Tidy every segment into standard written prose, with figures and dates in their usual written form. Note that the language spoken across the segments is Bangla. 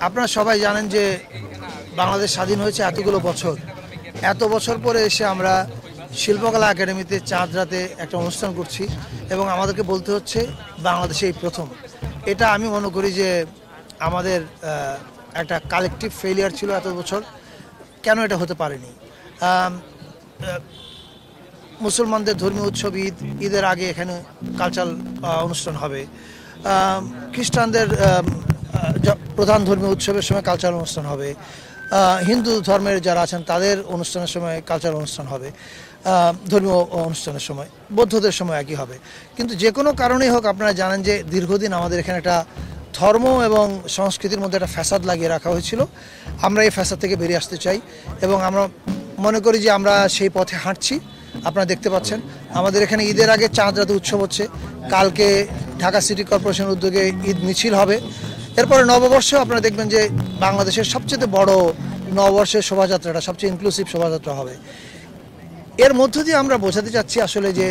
আপনারা সবাই জানেন যে বাংলাদেশ স্বাধীন হয়েছে এতগুলো বছর, এত বছর পরে এসে আমরা শিল্পকলা একাডেমিতে চাঁদ রাতে একটা অনুষ্ঠান করছি এবং আমাদেরকে বলতে হচ্ছে বাংলাদেশে এই প্রথম। এটা আমি মনে করি যে আমাদের একটা কালেকটিভ ফেলিয়ার ছিল এত বছর, কেন এটা হতে পারেনি। মুসলমানদের ধর্মীয় উৎসব ঈদের আগে এখানে কালচারাল অনুষ্ঠান হবে, খ্রিস্টানদের প্রধান ধর্মীয় উৎসবের সময় কালচারাল অনুষ্ঠান হবে, হিন্দু ধর্মের যারা আছেন তাদের অনুষ্ঠানের সময় কালচারাল অনুষ্ঠান হবে, ধর্মীয় অনুষ্ঠানের সময় বৌদ্ধদের সময় একই হবে। কিন্তু যে কোনো কারণেই হোক আপনারা জানেন যে দীর্ঘদিন আমাদের এখানে একটা ধর্ম এবং সংস্কৃতির মধ্যে একটা ফ্যাসাদ লাগিয়ে রাখা হয়েছিল। আমরা এই ফ্যাসাদ থেকে বেরিয়ে আসতে চাই এবং আমরা মনে করি যে আমরা সেই পথে হাঁটছি। আপনারা দেখতে পাচ্ছেন আমাদের এখানে ঈদের আগে চাঁদ রাতে উৎসব হচ্ছে, কালকে ঢাকা সিটি কর্পোরেশনের উদ্যোগে ঈদ মিছিল হবে, এরপরে নববর্ষেও আপনারা দেখবেন যে বাংলাদেশের সবচেয়ে বড় নববর্ষের শোভাযাত্রাটা সবচেয়ে ইনক্লুসিভ শোভাযাত্রা হবে। এর মধ্য দিয়ে আমরা বোঝাতে চাচ্ছি আসলে যে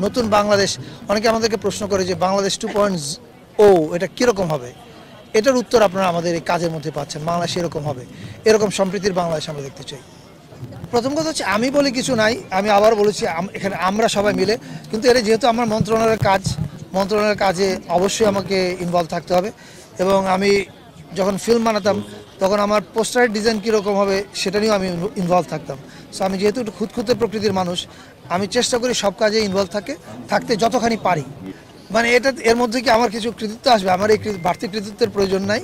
নতুন বাংলাদেশ, অনেকে আমাদেরকে প্রশ্ন করে যে বাংলাদেশ 2.0 এটা কীরকম হবে, এটার উত্তর আপনারা আমাদের এই কাজের মধ্যে পাচ্ছেন। বাংলাদেশ এরকম হবে, এরকম সম্প্রীতির বাংলাদেশ আমরা দেখতে চাই। প্রথম কথা হচ্ছে আমি বলে কিছু নাই, আমি আবার বলেছি এখানে আমরা সবাই মিলে, কিন্তু এটা যেহেতু আমার মন্ত্রণালয়ের কাজ, মন্ত্রণালয়ের কাজে অবশ্যই আমাকে ইনভলভ থাকতে হবে। এবং আমি যখন ফিল্ম বানাতাম তখন আমার পোস্টারের ডিজাইন কীরকম হবে সেটা নিয়েও আমি ইনভলভ থাকতাম। সো আমি যেহেতু একটু খুঁতখুঁতে প্রকৃতির মানুষ, আমি চেষ্টা করি সব কাজে ইনভলভ থাকতে যতখানি পারি। মানে এর মধ্যে কি আমার কিছু কৃতিত্ব আসবে, আমার এই বাড়তি কৃতিত্বের প্রয়োজন নাই,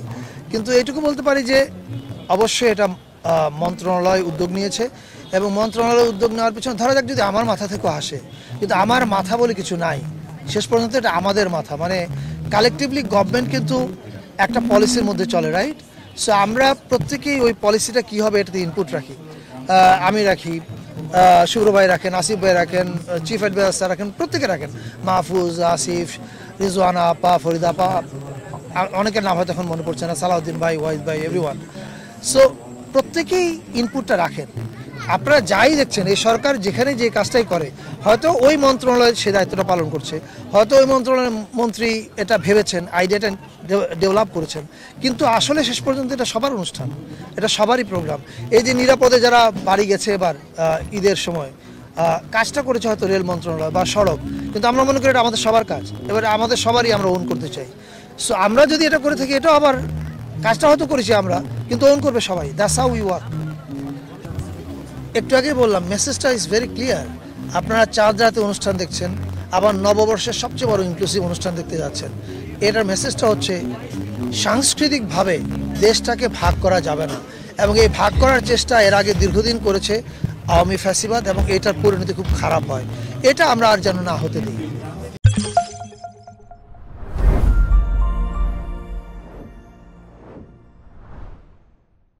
কিন্তু এইটুকু বলতে পারি যে অবশ্যই এটা মন্ত্রণালয় উদ্যোগ নিয়েছে এবং মন্ত্রণালয় উদ্যোগ নেওয়ার পিছনে ধরা যাক যদি আমার মাথা থেকেও আসে, কিন্তু আমার মাথা বলে কিছু নাই, শেষ পর্যন্ত এটা আমাদের মাথা। মানে কালেকটিভলি গভর্নমেন্ট কিন্তু একটা পলিসির মধ্যে চলে, রাইট? সো আমরা প্রত্যেকেই ওই পলিসিটা কী হবে এটাতে ইনপুট রাখি। আমি রাখি, শুভ্র ভাই রাখেন, আসিফ ভাই রাখেন, চিফ অ্যাডভাইজার রাখেন, প্রত্যেকে রাখেন, মাহফুজ, আসিফ, রিজওয়ানা আপা, ফরিদা আপা, অনেকের নাম হয়তো এখন মনে পড়ছে না, সালাউদ্দিন ভাই, ওয়াইদ ভাই, এভরিওয়ান। সো প্রত্যেকেই ইনপুটটা রাখেন। আপনারা যাই দেখছেন এই সরকার যেখানে যে কাজটাই করে, হয়তো ওই মন্ত্রণালয় সে দায়িত্বটা পালন করছে, হয়তো ওই মন্ত্রণালয়ের মন্ত্রী এটা ভেবেছেন, আইডিয়াটা ডেভেলপ করেছেন, কিন্তু আসলে শেষ পর্যন্ত এটা সবার অনুষ্ঠান, এটা সবারই প্রোগ্রাম। এই যে নিরাপদে যারা বাড়ি গেছে এবার ঈদের সময়, কাজটা করেছে হয়তো রেল মন্ত্রণালয় বা সড়ক, কিন্তু আমরা মনে করি এটা আমাদের সবার কাজ, এবার আমাদের সবারই আমরা ওন করতে চাই। সো আমরা যদি এটা করে থাকি, এটাও আবার কাজটা হয়তো করেছি আমরা, কিন্তু ওন করবে সবাই। That's how we work. একটু আগে বললাম মেসেজটা ইজ ভেরি ক্লিয়ার। আপনারা চাঁদ রাতে অনুষ্ঠান দেখছেন, আবার নববর্ষের সবচেয়ে বড় ইনক্লুসিভ অনুষ্ঠান দেখতে যাচ্ছেন। এটার মেসেজটা হচ্ছে সাংস্কৃতিকভাবে দেশটাকে ভাগ করা যাবে না, এবং এই ভাগ করার চেষ্টা এর আগে দীর্ঘদিন করেছে আওয়ামী ফ্যাসিবাদ, এবং এটার পরিণতি খুব খারাপ হয়। এটা আমরা আর যেন না হতে দিই।